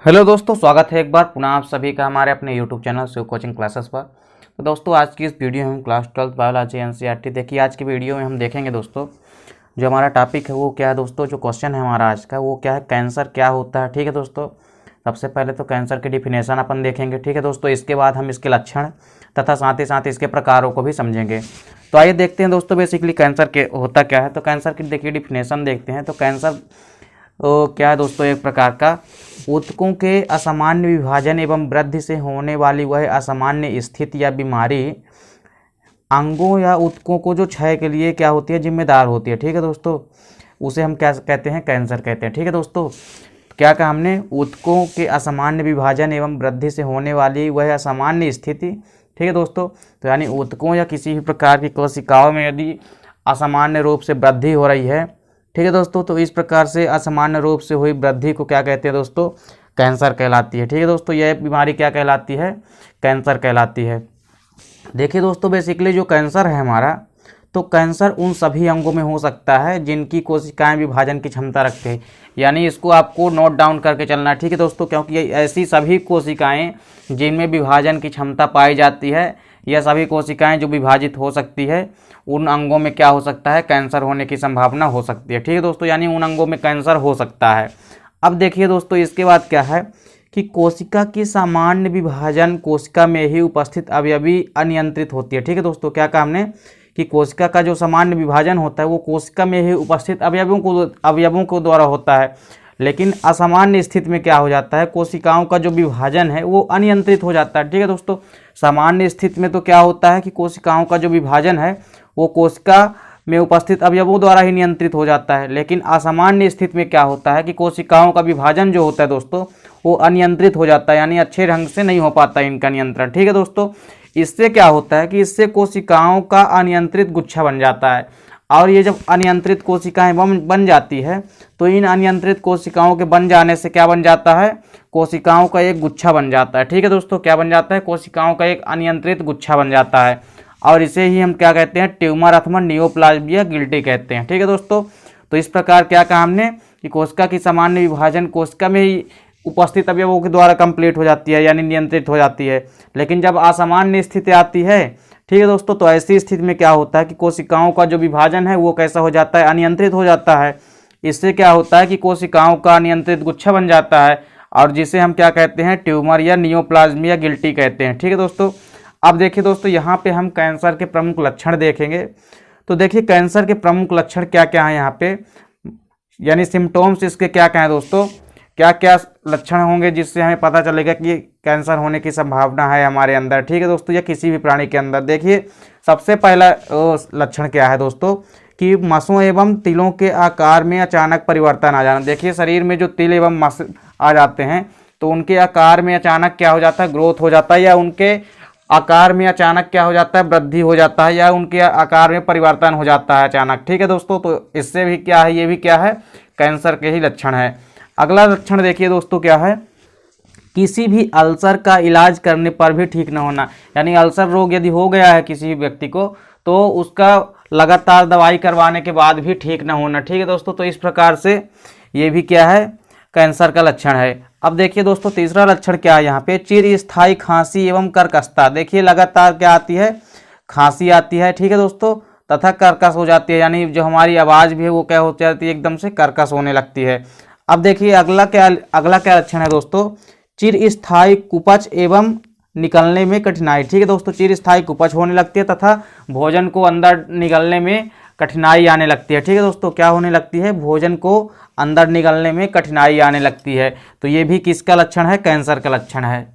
Hello दोस्तों, स्वागत है एक बार पुनः आप सभी का हमारे अपने YouTube channel Shiv coaching classes पर। तो दोस्तों, आज की इस वीडियो में हम क्लास 12 बायोलॉजी एनसीईआरटी देखिए। आज की वीडियो में हम देखेंगे दोस्तों, जो हमारा टॉपिक है वो क्या है दोस्तों। जो क्वेश्चन है हमारा आज का वो क्या है, कैंसर क्या होता है। ठीक है दोस्तों, सबसे पहले तो कैंसर की डिफिनेशन अपन देखेंगे। ठीक है दोस्तों, इसके बाद हम इसके लक्षण तथा साथ ही साथ इसके प्रकारों को भी समझेंगे। तो आइए देखते हैं दोस्तों, बेसिकली कैंसर के होता क्या है। तो कैंसर की देखिए डिफिनेशन देखते हैं। तो कैंसर क्या है दोस्तों, एक प्रकार का ऊतकों के असामान्य विभाजन एवं वृद्धि से होने वाली वह असामान्य स्थिति या बीमारी अंगों या ऊतकों को जो क्षय के लिए क्या होती है, जिम्मेदार होती है। ठीक है दोस्तों, उसे हम क्या कहते हैं, कैंसर कहते हैं। ठीक है दोस्तों, क्या कहा हमने, ऊतकों के असामान्य विभाजन एवं वृद्धि से होने वाली वह असामान्य स्थिति। ठीक है दोस्तों, तो यानी ऊतकों या किसी भी प्रकार की कोशिकाओं में यदि असामान्य रूप से वृद्धि हो रही है, ठीक है दोस्तों, तो इस प्रकार से असामान्य रूप से हुई वृद्धि को क्या कहते हैं दोस्तों, कैंसर कहलाती है। ठीक है दोस्तों, यह बीमारी क्या कहलाती है, कैंसर कहलाती है। देखिए दोस्तों, बेसिकली जो कैंसर है हमारा, तो कैंसर उन सभी अंगों में हो सकता है जिनकी कोशिकाएं विभाजन की क्षमता रखते हैं। यानी इसको आपको नोट डाउन करके चलना है। ठीक है दोस्तों, क्योंकि ये ऐसी सभी कोशिकाएं जिनमें विभाजन की क्षमता पाई जाती है, यह सभी कोशिकाएं जो विभाजित हो सकती है, उन अंगों में क्या हो सकता है, कैंसर होने की संभावना हो सकती है। ठीक है दोस्तों, यानी उन अंगों में कैंसर हो सकता है। अब देखिए दोस्तों, इसके बाद क्या है कि कोशिका की सामान्य विभाजन कोशिका में ही उपस्थित अवयवी अनियंत्रित होती है। ठीक है दोस्तों, क्या कहा हमने कि कोशिका का जो सामान्य विभाजन होता है वो कोशिका में ही उपस्थित अवयवों को द्वारा होता है। लेकिन असामान्य स्थिति में क्या हो जाता है, कोशिकाओं का जो विभाजन है वो अनियंत्रित हो जाता है। ठीक है दोस्तों, सामान्य स्थिति में तो क्या होता है कि कोशिकाओं का जो विभाजन है वो कोशिका में उपस्थित अवयवों द्वारा ही नियंत्रित हो जाता है। लेकिन असामान्य स्थिति में क्या होता है कि कोशिकाओं का विभाजन जो होता है दोस्तों वो अनियंत्रित हो जाता है, यानी अच्छे ढंग से नहीं हो पाता इनका नियंत्रण। ठीक है दोस्तों, इससे क्या होता है कि इससे कोशिकाओं का अनियंत्रित गुच्छा बन जाता है। और ये जब अनियंत्रित कोशिकाएं बन जाती है, तो इन अनियंत्रित कोशिकाओं के बन जाने से क्या बन जाता है, कोशिकाओं का एक गुच्छा बन जाता है। ठीक है दोस्तों, क्या बन जाता है, कोशिकाओं का एक अनियंत्रित गुच्छा बन जाता है। और इसे ही हम क्या कहते हैं, ट्यूमर अथवा नियोप्लाज्मिया गिल्टी कहते हैं। ठीक है दोस्तों, तो इस प्रकार क्या कहा हमने कि कोशिका की सामान्य विभाजन कोशिका में ही उपस्थित अवयवों के द्वारा कंप्लीट हो जाती है, यानी नियंत्रित हो जाती है। लेकिन जब असामान्य स्थिति आती है, ठीक है दोस्तों, तो ऐसी स्थिति में क्या होता है कि कोशिकाओं का जो विभाजन है वो कैसा हो जाता है, अनियंत्रित हो जाता है। इससे क्या होता है कि कोशिकाओं का अनियंत्रित गुच्छा बन जाता है, और जिसे हम क्या कहते हैं, ट्यूमर या नियोप्लाज्मिया गिल्टी कहते हैं। ठीक है दोस्तों, अब देखिए दोस्तों, यहाँ पे हम कैंसर के प्रमुख लक्षण देखेंगे। तो देखिए कैंसर के प्रमुख लक्षण क्या क्या हैं यहाँ पे, यानी सिम्टोम्स इसके क्या क्या हैं दोस्तों, क्या क्या लक्षण होंगे जिससे हमें पता चलेगा कि कैंसर होने की संभावना है हमारे अंदर। ठीक है दोस्तों, या किसी भी प्राणी के अंदर। देखिए सबसे पहला लक्षण क्या है दोस्तों, कि मसों एवं तिलों के आकार में अचानक परिवर्तन आ जाना। देखिए शरीर में जो तिल एवं मस आ जाते हैं, तो उनके आकार में अचानक क्या हो जाता है, ग्रोथ हो जाता है, या उनके आकार में अचानक क्या हो जाता है, वृद्धि हो जाता है, या उनके आकार में परिवर्तन हो जाता है अचानक। ठीक है दोस्तों, तो इससे भी क्या है, ये भी क्या है, कैंसर के ही लक्षण है। अगला लक्षण देखिए दोस्तों क्या है, किसी भी अल्सर का इलाज करने पर भी ठीक न होना। यानी अल्सर रोग यदि हो गया है किसी भी व्यक्ति को, तो उसका लगातार दवाई करवाने के बाद भी ठीक न होना। ठीक है दोस्तों, तो इस प्रकार से ये भी क्या है, कैंसर का लक्षण है। अब देखिए दोस्तों, तीसरा लक्षण क्या है यहाँ पे, चिरस्थायी खांसी एवं कर्कशता। देखिए लगातार क्या आती है, खांसी आती है। ठीक है दोस्तों, तथा कर्कश हो जाती है, यानी जो हमारी आवाज़ भी है वो क्या हो जाती है, एकदम से कर्कश होने लगती है। अब देखिए अगला क्या लक्षण है दोस्तों, चिरस्थायी कुपच एवं निकलने में कठिनाई। ठीक है दोस्तों, चिरस्थायी कुपच होने लगती है तथा भोजन को अंदर निगलने में कठिनाई आने लगती है। ठीक है दोस्तों, क्या होने लगती है, भोजन को अंदर निगलने में कठिनाई आने लगती है। तो ये भी किसका लक्षण है, कैंसर का लक्षण है।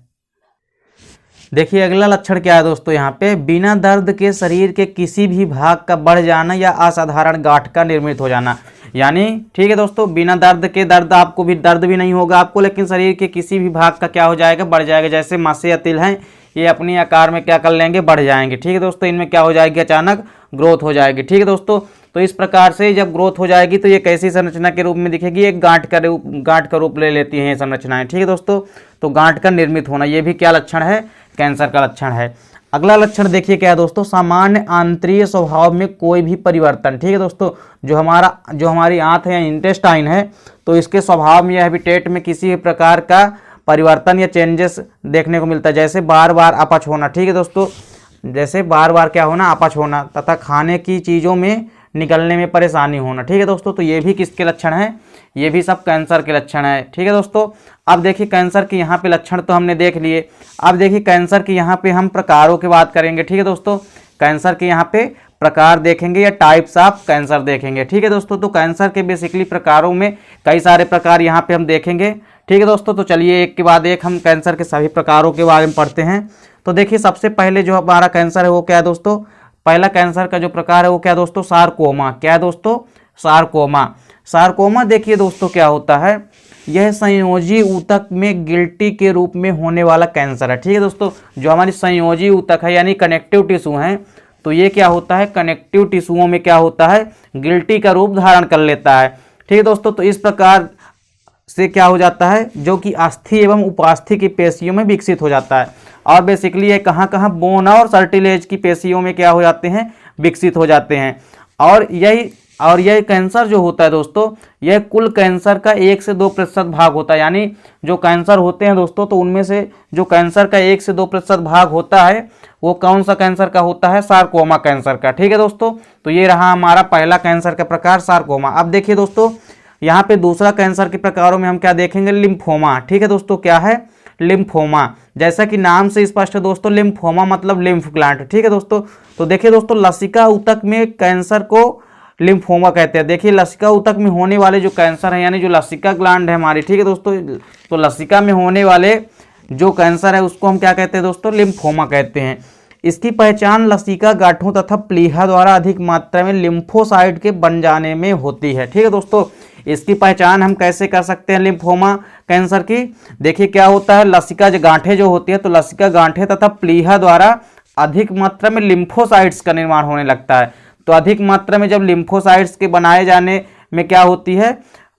देखिए अगला लक्षण क्या है दोस्तों, यहाँ पे बिना दर्द के शरीर के किसी भी भाग का बढ़ जाना या असाधारण गांठ का निर्मित हो जाना। यानी ठीक है दोस्तों, बिना दर्द के, आपको भी दर्द भी नहीं होगा आपको, लेकिन शरीर के किसी भी भाग का क्या हो जाएगा, बढ़ जाएगा। जैसे मांसे या तिल हैं, ये अपने आकार में क्या कर लेंगे, बढ़ जाएंगे। ठीक है दोस्तों, इनमें क्या हो जाएगी, अचानक ग्रोथ हो जाएगी। ठीक है दोस्तों, तो इस प्रकार से जब ग्रोथ हो जाएगी तो ये कैसी संरचना के रूप में दिखेगी, एक गांठ का रूप ले लेती हैं ये संरचनाएं। ठीक है दोस्तों, तो गांठ का निर्मित होना, ये भी क्या लक्षण है, कैंसर का लक्षण है। अगला लक्षण देखिए क्या है दोस्तों, सामान्य आंतरिक स्वभाव में कोई भी परिवर्तन। ठीक है दोस्तों, जो हमारी आंत है या इंटेस्टाइन है, तो इसके स्वभाव में या हैबिटेट में किसी भी प्रकार का परिवर्तन या चेंजेस देखने को मिलता है, जैसे बार बार अपच होना, ठीक है दोस्तों, जैसे बार बार क्या होना, अपच होना, तथा खाने की चीज़ों में निकलने में परेशानी होना, ठीक है दोस्तों। तो ये भी किसके लक्षण हैं, ये भी सब कैंसर के लक्षण है, ठीक है दोस्तों। अब देखिए कैंसर के यहाँ पे लक्षण तो हमने देख लिए, अब देखिए कैंसर के यहाँ पे हम प्रकारों की बात करेंगे, ठीक है दोस्तों। कैंसर के यहाँ पे प्रकार देखेंगे या टाइप्स ऑफ कैंसर देखेंगे, ठीक है दोस्तों। तो कैंसर के बेसिकली प्रकारों में कई सारे प्रकार यहाँ पे हम देखेंगे, ठीक है दोस्तों। तो चलिए एक के बाद एक हम कैंसर के सभी प्रकारों के बारे में पढ़ते हैं। तो देखिए सबसे पहले जो हमारा कैंसर है वो क्या है दोस्तों, पहला कैंसर का जो प्रकार है वो क्या है दोस्तों, सारकोमा। क्या है दोस्तों, सारकोमा। सारकोमा देखिए दोस्तों क्या होता है, यह संयोजी ऊतक में गिल्टी के रूप में होने वाला कैंसर है, ठीक है दोस्तों। जो हमारी संयोजी ऊतक है यानी कनेक्टिव टिश्यू है, तो ये क्या होता है, कनेक्टिव टिश्यूओं में क्या होता है, गिल्टी का रूप धारण कर लेता है, ठीक है दोस्तों। तो इस प्रकार से क्या हो जाता है, जो कि अस्थि एवं उपास्थि की पेशियों में विकसित हो जाता है। और बेसिकली ये कहाँ कहाँ, बोन और सर्टिलेज की पेशियों में क्या हो जाते हैं, विकसित हो जाते हैं। और यह कैंसर जो होता है दोस्तों, यह कुल कैंसर का 1 से 2% भाग होता है। यानी जो कैंसर होते हैं दोस्तों, तो उनमें से जो कैंसर का 1 से 2% भाग होता है वो कौन सा कैंसर का होता है, सारकोमा कैंसर का, ठीक है दोस्तों। तो ये रहा हमारा पहला कैंसर का प्रकार, सारकोमा। अब देखिए दोस्तों यहाँ पे दूसरा कैंसर के प्रकारों में हम क्या देखेंगे, लिम्फोमा, ठीक है दोस्तों। क्या है, लिम्फोमा। जैसा कि नाम से स्पष्ट है दोस्तों, लिम्फोमा मतलब लिम्फ ग्लैंड, ठीक है दोस्तों। तो देखिए दोस्तों लसिका ऊतक में कैंसर को लिम्फोमा कहते हैं। देखिए लसिका ऊतक में होने वाले जो कैंसर है, यानी जो लसिका ग्लैंड है हमारी, ठीक है दोस्तों, तो लसिका में होने वाले जो कैंसर है उसको हम क्या कहते हैं दोस्तों, लिम्फोमा कहते हैं। इसकी पहचान लसिका गांठों तथा प्लीहा द्वारा अधिक मात्रा में लिम्फोसाइट के बन जाने में होती है, ठीक है दोस्तों। इसकी पहचान हम कैसे कर सकते हैं लिम्फोमा कैंसर की, देखिए क्या होता है, लसिका जो गांठें जो होती है, तो लसिका गांठें तथा प्लीहा द्वारा अधिक मात्रा में लिम्फोसाइट्स का निर्माण होने लगता है। तो अधिक मात्रा में जब लिम्फोसाइट्स के बनाए जाने में क्या होती है,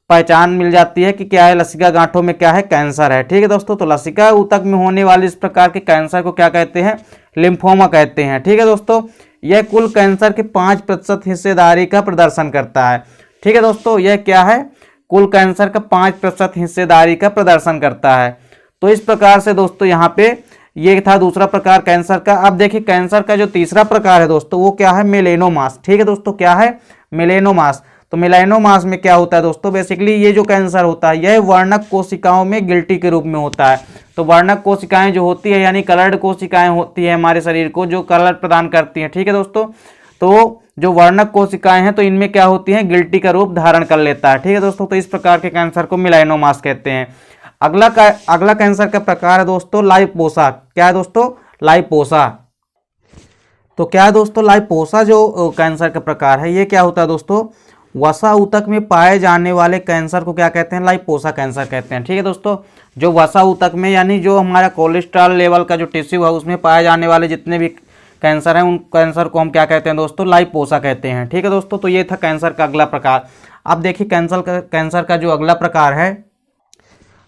पहचान मिल जाती है कि क्या है, लसिका गांठों में क्या है, कैंसर है, ठीक है दोस्तों। तो लसिका ऊतक में होने वाले इस प्रकार के कैंसर को क्या कहते हैं, लिम्फोमा कहते हैं, ठीक है दोस्तों। यह कुल कैंसर के 5% हिस्सेदारी का प्रदर्शन करता है, ठीक है दोस्तों। यह क्या है, कुल कैंसर का 5% हिस्सेदारी का प्रदर्शन करता है। तो इस प्रकार से दोस्तों यहाँ पे ये था दूसरा प्रकार कैंसर का। अब देखिए कैंसर का जो तीसरा प्रकार है दोस्तों वो क्या है, मेलेनोमास, ठीक है दोस्तों। क्या है, मेलेनोमास। तो मेलेनोमास में क्या होता है दोस्तों, बेसिकली ये जो कैंसर होता है यह वर्णक कोशिकाओं में गिल्टी के रूप में होता है। तो वर्णक कोशिकाएं जो होती है यानी कलर्ड कोशिकाएं होती है हमारे शरीर को जो कलर प्रदान करती हैं, ठीक है दोस्तों। तो जो वर्णक कोशिकाएं हैं तो इनमें क्या होती हैं, गिल्टी का रूप धारण कर लेता है, ठीक है दोस्तों। तो इस प्रकार के कैंसर को मेलानोमास कहते हैं। अगला कैंसर का प्रकार है दोस्तों लाइपोसा। क्या है दोस्तों, लाइपोसा। तो क्या है दोस्तों, लाइपोसा जो कैंसर का प्रकार है ये क्या होता है दोस्तों, वसा ऊतक में पाए जाने वाले कैंसर को क्या कहते हैं, लाइपोसा कैंसर कहते हैं, ठीक है दोस्तों। जो वसा ऊतक में यानी जो हमारा कोलेस्ट्रॉल लेवल का जो टिश्यू है उसमें पाए जाने वाले जितने भी कैंसर हैं उन कैंसर को हम क्या कहते हैं दोस्तों, लाइपोसा कहते हैं, ठीक है दोस्तों। तो ये था कैंसर का अगला प्रकार। अब देखिए कैंसर का जो अगला प्रकार है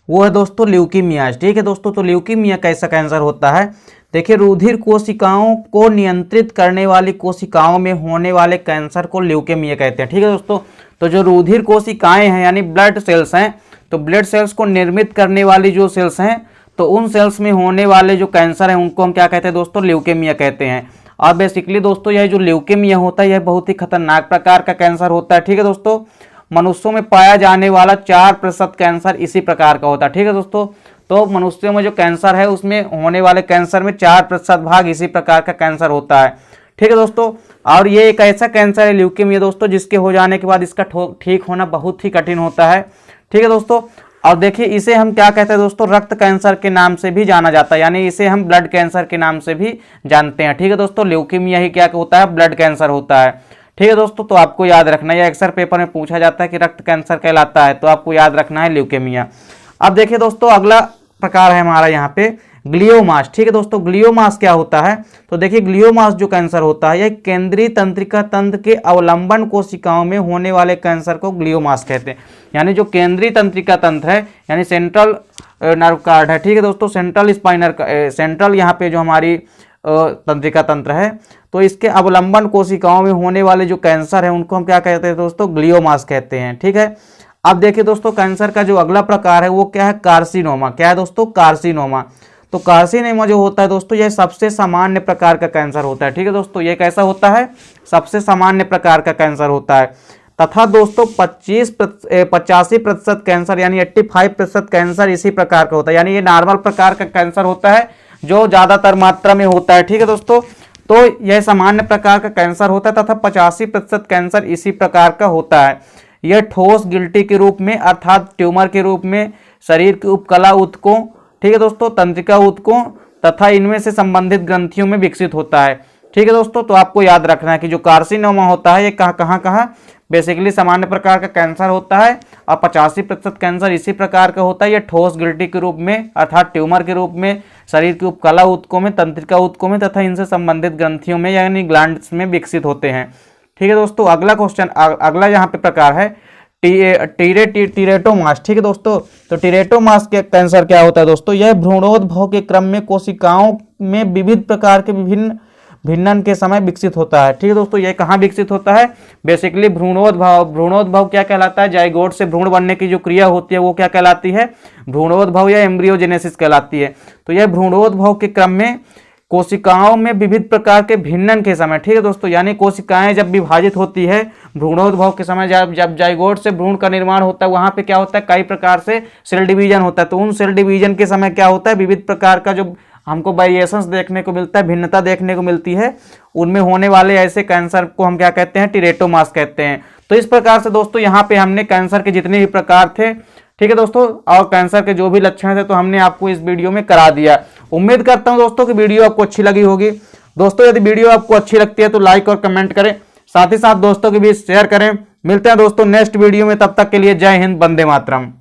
वो है दोस्तों ल्यूकीमिया, ठीक है दोस्तों। तो ल्यूकीमिया कैसा कैंसर होता है, देखिए रुधिर कोशिकाओं को नियंत्रित करने वाली कोशिकाओं में होने वाले कैंसर को ल्यूकेमिया कहते हैं, ठीक है दोस्तों। तो जो रुधिर कोशिकाएं हैं यानी ब्लड सेल्स हैं, तो ब्लड सेल्स को निर्मित करने वाली जो सेल्स हैं, तो उन सेल्स में होने वाले जो कैंसर हैं उनको हम क्या कहते हैं दोस्तों, ल्यूकेमिया कहते हैं। और बेसिकली दोस्तों यह जो ल्यूकेमिया होता है यह बहुत ही खतरनाक प्रकार का कैंसर होता है, ठीक है दोस्तों। मनुष्यों में पाया जाने वाला 4% कैंसर इसी प्रकार का होता है, ठीक है दोस्तों। तो मनुष्यों में जो कैंसर है उसमें होने वाले कैंसर में 4% भाग इसी प्रकार का कैंसर होता है, ठीक है दोस्तों। और ये एक ऐसा कैंसर है ल्यूकेमिया दोस्तों जिसके हो जाने के बाद इसका ठीक होना बहुत ही कठिन होता है, ठीक है दोस्तों। और देखिए इसे हम क्या कहते हैं दोस्तों, रक्त कैंसर के नाम से भी जाना जाता है, यानी इसे हम ब्लड कैंसर के नाम से भी जानते हैं, ठीक है दोस्तों। ल्यूकेमिया ही क्या होता है, ब्लड कैंसर होता है, ठीक है दोस्तों। तो आपको याद रखना है, अक्सर पेपर में पूछा जाता है कि रक्त कैंसर कहलाता है, तो आपको याद रखना है ल्यूकेमिया। अब देखिए दोस्तों अगला प्रकार है हमारा यहाँ पे ग्लियोमास, ठीक है दोस्तों। ग्लियोमास क्या होता है, तो देखिए ग्लियोमास जो कैंसर होता है यह केंद्रीय तंत्रिका तंत्र के अवलंबन कोशिकाओं में होने वाले कैंसर को ग्लियोमास कहते हैं। यानी जो केंद्रीय तंत्रिका तंत्र है यानी सेंट्रल नर्व कार्ड है, ठीक है दोस्तों, सेंट्रल यहाँ पे जो हमारी तंत्रिका तंत्र है, तो इसके अवलंबन कोशिकाओं में होने वाले जो कैंसर है उनको हम क्या कहते हैं दोस्तों, ग्लियोमास कहते हैं, ठीक है। अब देखिए दोस्तों, कैंसर का जो अगला प्रकार है वो क्या है, कार्सिनोमा। क्या है दोस्तों, कार्सिनोमा। तो कार्सिनोमा जो होता है दोस्तों, यह सबसे सामान्य प्रकार का कैंसर होता है। ठीक है दोस्तों, यह कैसा होता है, सबसे सामान्य प्रकार का कैंसर होता है। तथा दोस्तों 85% कैंसर यानी 85% कैंसर इसी प्रकार का होता है, यानी ये नॉर्मल प्रकार का कैंसर होता है जो ज्यादातर मात्रा में होता है। ठीक है दोस्तों, तो यह सामान्य प्रकार का कैंसर होता है तथा 85% कैंसर इसी प्रकार का होता है। यह ठोस गिल्टी के रूप में अर्थात ट्यूमर के रूप में शरीर के उपकला ऊतकों, ठीक है दोस्तों, तंत्रिका ऊतकों तथा इनमें से संबंधित ग्रंथियों में विकसित होता है। ठीक है दोस्तों, तो आपको याद रखना है कि जो कार्सिनोमा होता है ये कहाँ बेसिकली सामान्य प्रकार का कैंसर होता है और 85% कैंसर इसी प्रकार का होता है। यह ठोस गिल्टी के रूप में अर्थात ट्यूमर के रूप में शरीर के उपकला ऊतकों में, तंत्रिका ऊतकों में तथा इनसे संबंधित ग्रंथियों में यानी ग्लैंड्स में विकसित होते हैं। ठीक है दोस्तों, अगला क्वेश्चन, अगला यहाँ पे प्रकार है टीरेटोमास। ठीक है दोस्तों, तो टीरेटोमास के कैंसर क्या होता है दोस्तों, यह भ्रूणोद्भव के क्रम में कोशिकाओं में विविध प्रकार के विभिन्न भिन्नन के समय विकसित होता है। ठीक है दोस्तों, यह कहाँ विकसित होता है, बेसिकली भ्रूणोद्भव। भ्रूणोद्भव क्या कहलाता है, जाइगोट से भ्रूण बनने की जो क्रिया होती है वो क्या कहलाती है, भ्रूणोद्भव या एम्ब्रियोजेनेसिस कहलाती है। तो यह भ्रूणोद्भव के क्रम में कोशिकाओं में विविध प्रकार के भिन्नन के समय, ठीक है दोस्तों, यानी कोशिकाएं जब विभाजित होती है भ्रूणोद्भव के समय, जब जाइगोट से भ्रूण का निर्माण होता है वहां पे क्या होता है, कई प्रकार से सेल डिवीजन होता है। तो उन सेल डिवीजन के समय क्या होता है, विविध प्रकार का जो हमको वेरिएशंस देखने को मिलता है, भिन्नता देखने को मिलती है, उनमें होने वाले ऐसे कैंसर को हम क्या कहते हैं, टीरेटोमास कहते हैं। तो इस प्रकार से दोस्तों यहाँ पे हमने कैंसर के जितने भी प्रकार थे, ठीक है दोस्तों, और कैंसर के जो भी लक्षण थे तो हमने आपको इस वीडियो में करा दिया। उम्मीद करता हूं दोस्तों कि वीडियो आपको अच्छी लगी होगी। दोस्तों यदि वीडियो आपको अच्छी लगती है तो लाइक और कमेंट करें, साथ ही साथ दोस्तों के बीच शेयर करें। मिलते हैं दोस्तों नेक्स्ट वीडियो में, तब तक के लिए जय हिंद, वंदे मातरम।